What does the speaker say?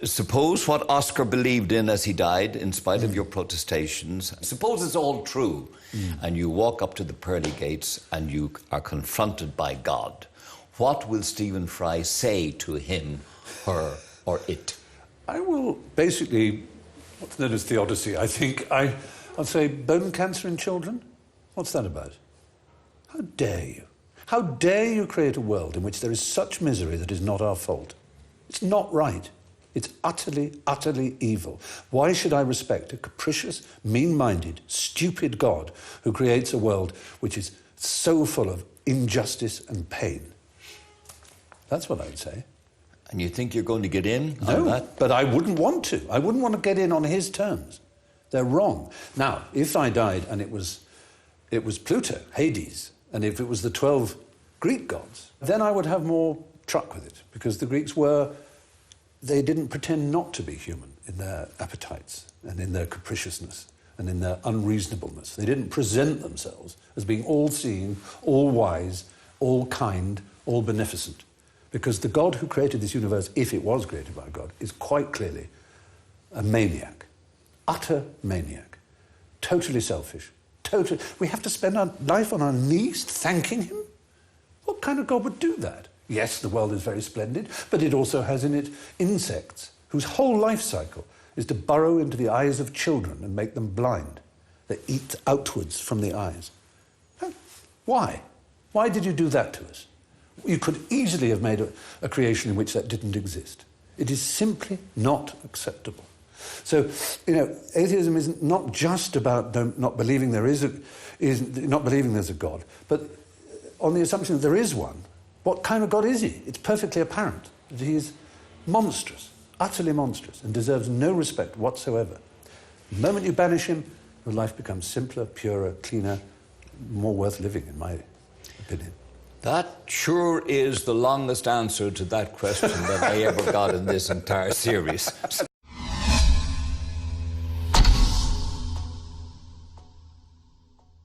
Suppose what Oscar believed in as he died, in spite of your protestations, suppose it's all true, and you walk up to the pearly gates and you are confronted by God. What will Stephen Fry say to him, her, or it? I will basically, what's known as theodicy, I think. I'll say, bone cancer in children? What's that about? How dare you? How dare you create a world in which there is such misery that is not our fault? It's not right. It's utterly, utterly evil. Why should I respect a capricious, mean-minded, stupid God who creates a world which is so full of injustice and pain? That's what I'd say. And you think you're going to get in on No, that? but I wouldn't want to. I wouldn't want to get in on his terms. They're wrong. Now, if I died and it was Pluto, Hades, and if it was the 12 Greek gods, then I would have more truck with it, because the Greeks they didn't pretend not to be human in their appetites and in their capriciousness and in their unreasonableness. They didn't present themselves as being all-seeing, all-wise, all-kind, all-beneficent. Because the God who created this universe, if it was created by God, is quite clearly a maniac, utter maniac, totally selfish. We have to spend our life on our knees thanking him? What kind of God would do that? Yes, the world is very splendid, but it also has in it insects whose whole life cycle is to burrow into the eyes of children and make them blind. They eat outwards from the eyes. Why? Why did you do that to us? You could easily have made a creation in which that didn't exist. It is simply not acceptable. So, atheism is not just about not believing there's a God, but on the assumption that there is one. What kind of God is he? It's perfectly apparent that he is monstrous, utterly monstrous, and deserves no respect whatsoever. The moment you banish him, your life becomes simpler, purer, cleaner, more worth living, in my opinion. That sure is the longest answer to that question that I ever got in this entire series.